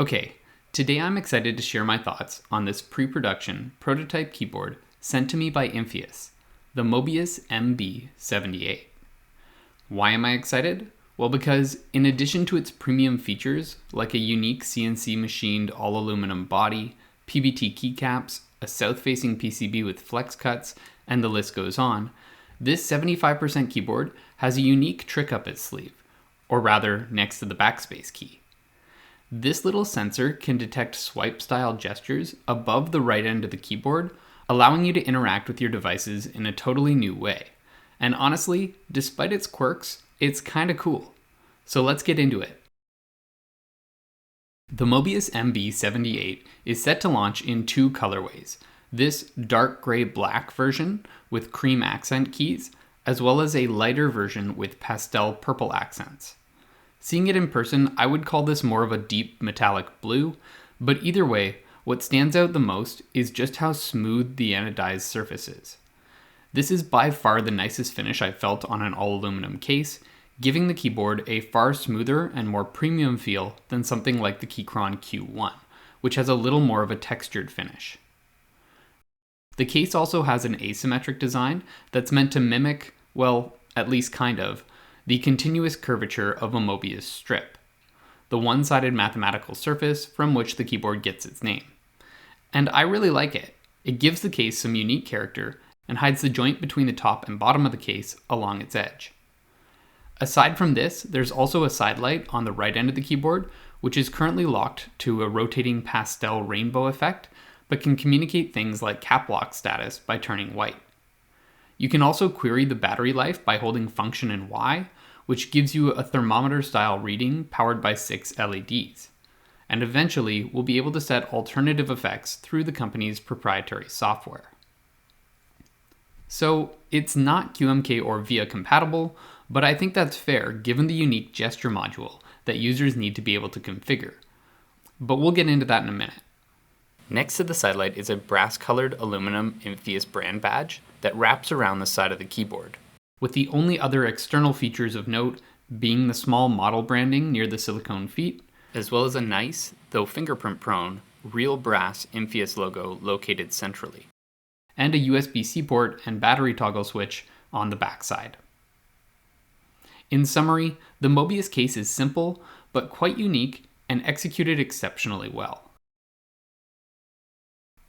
Okay, today I'm excited to share my thoughts on this pre-production prototype keyboard sent to me by Infius, the Mobius MB-78. Why am I excited? Well, because in addition to its premium features, like a unique CNC machined all aluminum body, PBT keycaps, a south-facing PCB with flex cuts, and the list goes on, this 75% keyboard has a unique trick up its sleeve, or rather next to the backspace key. This little sensor can detect swipe-style gestures above the right end of the keyboard, allowing you to interact with your devices in a totally new way. And honestly, despite its quirks, it's kinda cool. So let's get into it. The Mobius MB-78 is set to launch in two colorways. This dark gray black version with cream accent keys, as well as a lighter version with pastel purple accents. Seeing it in person, I would call this more of a deep metallic blue, but either way, what stands out the most is just how smooth the anodized surface is. This is by far the nicest finish I've felt on an all-aluminum case, giving the keyboard a far smoother and more premium feel than something like the Keychron Q1, which has a little more of a textured finish. The case also has an asymmetric design that's meant to mimic, well, at least kind of, the continuous curvature of a Mobius strip, the one-sided mathematical surface from which the keyboard gets its name. And I really like it. It gives the case some unique character and hides the joint between the top and bottom of the case along its edge. Aside from this, there's also a side light on the right end of the keyboard, which is currently locked to a rotating pastel rainbow effect, but can communicate things like cap lock status by turning white. You can also query the battery life by holding function and Y, which gives you a thermometer-style reading powered by 6 LEDs. And eventually, we'll be able to set alternative effects through the company's proprietary software. So, it's not QMK or VIA compatible, but I think that's fair given the unique gesture module that users need to be able to configure. But we'll get into that in a minute. Next to the sidelight is a brass-colored aluminum Infius brand badge that wraps around the side of the keyboard, with the only other external features of note being the small model branding near the silicone feet, as well as a nice, though fingerprint-prone, real brass Infius logo located centrally, and a USB-C port and battery toggle switch on the backside. In summary, the Mobius case is simple, but quite unique and executed exceptionally well.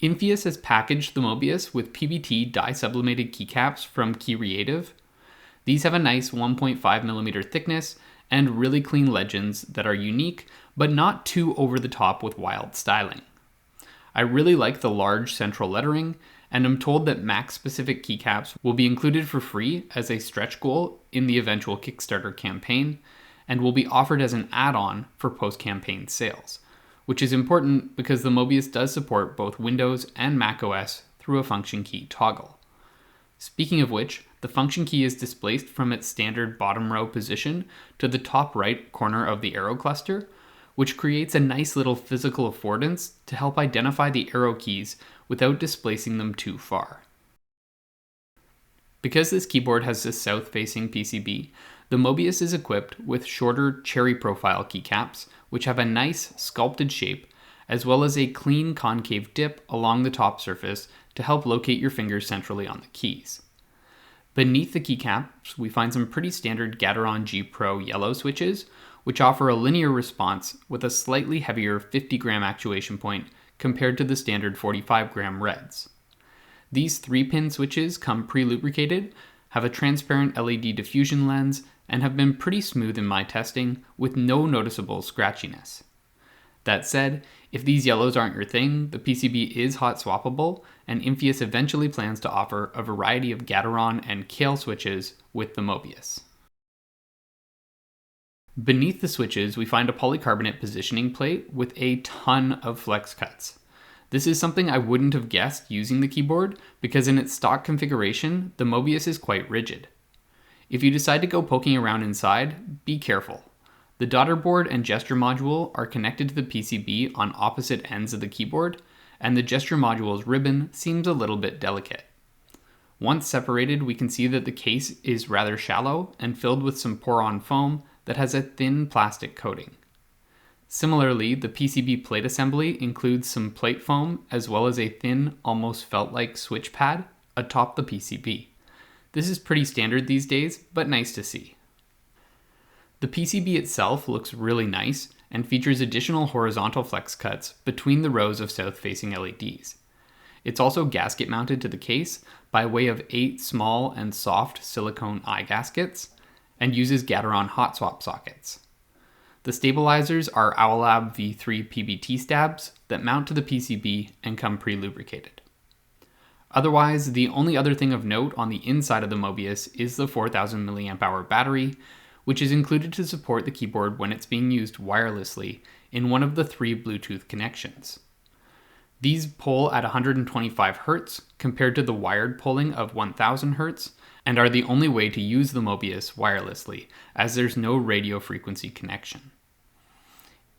Infius has packaged the Mobius with PBT dye-sublimated keycaps from Reeves. These have a nice 1.5mm thickness and really clean legends that are unique, but not too over the top with wild styling. I really like the large central lettering, and I'm told that Mac-specific keycaps will be included for free as a stretch goal in the eventual Kickstarter campaign, and will be offered as an add-on for post-campaign sales, which is important because the Mobius does support both Windows and macOS through a function key toggle. Speaking of which, the function key is displaced from its standard bottom row position to the top right corner of the arrow cluster, which creates a nice little physical affordance to help identify the arrow keys without displacing them too far. Because this keyboard has this south-facing PCB, the Mobius is equipped with shorter cherry profile keycaps, which have a nice sculpted shape, as well as a clean concave dip along the top surface to help locate your fingers centrally on the keys. Beneath the keycaps, we find some pretty standard Gateron G Pro yellow switches, which offer a linear response with a slightly heavier 50-gram actuation point compared to the standard 45-gram reds. These 3-pin switches come pre-lubricated, have a transparent LED diffusion lens, and have been pretty smooth in my testing with no noticeable scratchiness. That said, if these yellows aren't your thing, the PCB is hot swappable, and Infius eventually plans to offer a variety of Gateron and Kailh switches with the Mobius. Beneath the switches, we find a polycarbonate positioning plate with a ton of flex cuts. This is something I wouldn't have guessed using the keyboard because in its stock configuration, the Mobius is quite rigid. If you decide to go poking around inside, be careful. The daughter board and gesture module are connected to the PCB on opposite ends of the keyboard, and the gesture module's ribbon seems a little bit delicate. Once separated, we can see that the case is rather shallow and filled with some pour-on foam that has a thin plastic coating. Similarly, the PCB plate assembly includes some plate foam as well as a thin, almost felt-like switch pad atop the PCB. This is pretty standard these days, but nice to see. The PCB itself looks really nice and features additional horizontal flex cuts between the rows of south-facing LEDs. It's also gasket mounted to the case by way of 8 small and soft silicone eye gaskets and uses Gateron hot swap sockets. The stabilizers are Owlab V3 PBT stabs that mount to the PCB and come pre-lubricated. Otherwise, the only other thing of note on the inside of the Mobius is the 4000 mAh battery, which is included to support the keyboard when it's being used wirelessly in one of the 3 Bluetooth connections. These pull at 125 Hz compared to the wired pulling of 1000 Hz, and are the only way to use the Mobius wirelessly, as there's no radio frequency connection.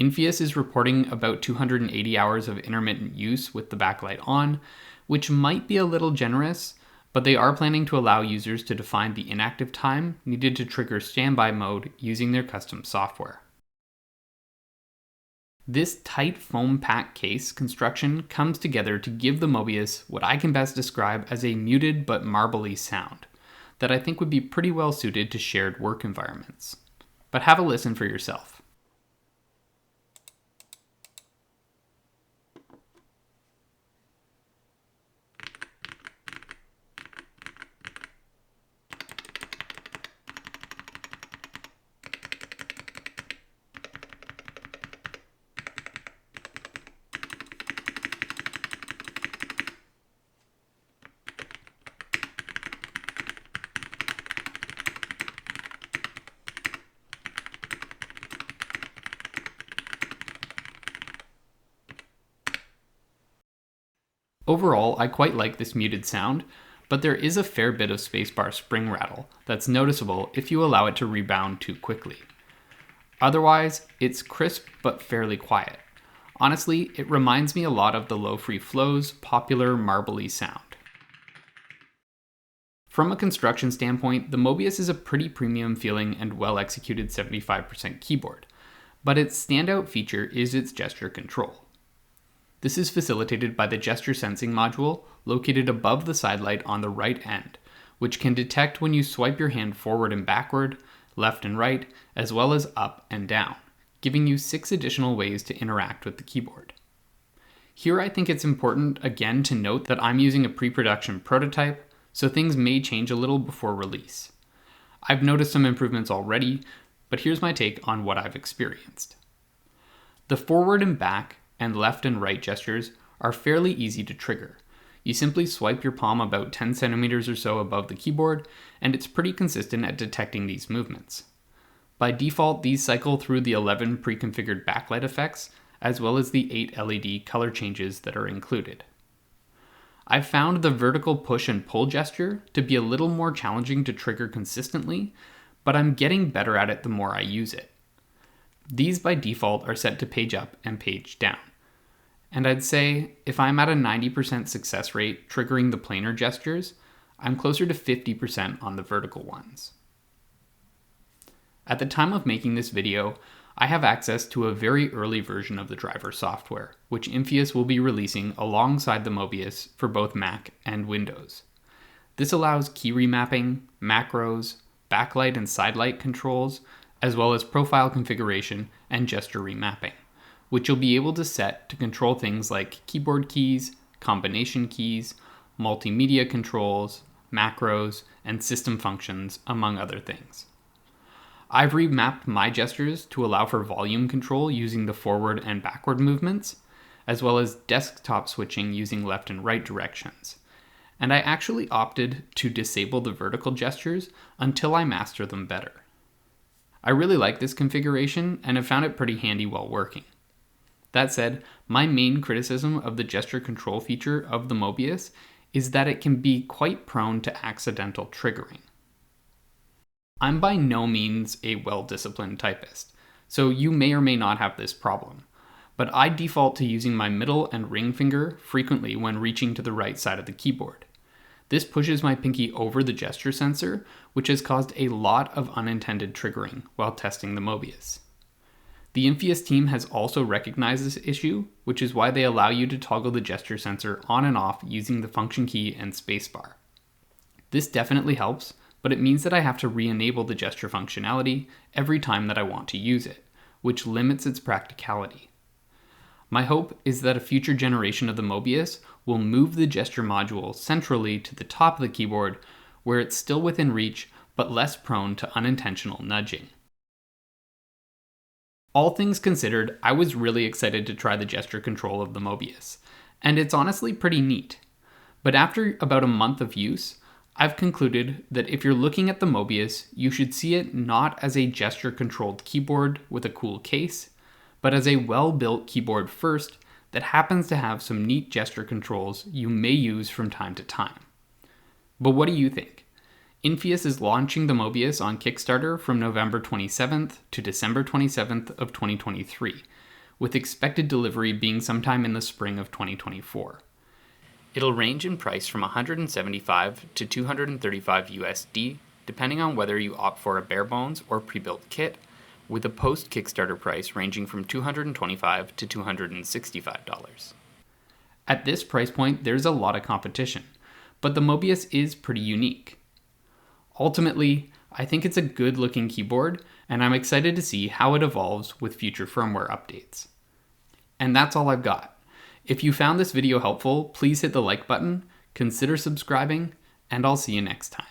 Infius is reporting about 280 hours of intermittent use with the backlight on, which might be a little generous, but they are planning to allow users to define the inactive time needed to trigger standby mode using their custom software. This tight foam pack case construction comes together to give the Mobius what I can best describe as a muted but marbly sound that I think would be pretty well suited to shared work environments. But have a listen for yourself. Overall, I quite like this muted sound, but there is a fair bit of spacebar spring rattle that's noticeable if you allow it to rebound too quickly. Otherwise, it's crisp but fairly quiet. Honestly, it reminds me a lot of the Low Free Flow's popular marbly sound. From a construction standpoint, the Mobius is a pretty premium feeling and well executed 75% keyboard, but its standout feature is its gesture control. This is facilitated by the gesture sensing module located above the side light on the right end, which can detect when you swipe your hand forward and backward, left and right, as well as up and down, giving you 6 additional ways to interact with the keyboard. Here I think it's important again to note that I'm using a pre-production prototype, so things may change a little before release. I've noticed some improvements already, but here's my take on what I've experienced. The forward and back and left and right gestures are fairly easy to trigger. You simply swipe your palm about 10 centimeters or so above the keyboard, and it's pretty consistent at detecting these movements. By default, these cycle through the 11 pre-configured backlight effects, as well as the 8 LED color changes that are included. I've found the vertical push and pull gesture to be a little more challenging to trigger consistently, but I'm getting better at it the more I use it. These by default are set to page up and page down. And I'd say if I'm at a 90% success rate triggering the planar gestures, I'm closer to 50% on the vertical ones. At the time of making this video, I have access to a very early version of the driver software, which Infius will be releasing alongside the Mobius for both Mac and Windows. This allows key remapping, macros, backlight and sidelight controls, as well as profile configuration and gesture remapping, which you'll be able to set to control things like keyboard keys, combination keys, multimedia controls, macros, and system functions, among other things. I've remapped my gestures to allow for volume control using the forward and backward movements, as well as desktop switching using left and right directions. And I actually opted to disable the vertical gestures until I master them better. I really like this configuration and have found it pretty handy while working. That said, my main criticism of the gesture control feature of the Mobius is that it can be quite prone to accidental triggering. I'm by no means a well-disciplined typist, so you may or may not have this problem, but I default to using my middle and ring finger frequently when reaching to the right side of the keyboard. This pushes my pinky over the gesture sensor, which has caused a lot of unintended triggering while testing the Mobius. The Infius team has also recognized this issue, which is why they allow you to toggle the gesture sensor on and off using the function key and spacebar. This definitely helps, but it means that I have to re-enable the gesture functionality every time that I want to use it, which limits its practicality. My hope is that a future generation of the Mobius will move the gesture module centrally to the top of the keyboard where it's still within reach but less prone to unintentional nudging. All things considered, I was really excited to try the gesture control of the Mobius, and it's honestly pretty neat. But after about a month of use, I've concluded that if you're looking at the Mobius, you should see it not as a gesture-controlled keyboard with a cool case, but as a well-built keyboard first that happens to have some neat gesture controls you may use from time to time. But what do you think? Infius is launching the Mobius on Kickstarter from November 27th to December 27th of 2023, with expected delivery being sometime in the spring of 2024. It'll range in price from $175 to $235 USD, depending on whether you opt for a bare bones or pre-built kit, with a post-Kickstarter price ranging from $225 to $265. At this price point, there's a lot of competition, but the Mobius is pretty unique. Ultimately, I think it's a good-looking keyboard, and I'm excited to see how it evolves with future firmware updates. And that's all I've got. If you found this video helpful, please hit the like button, consider subscribing, and I'll see you next time.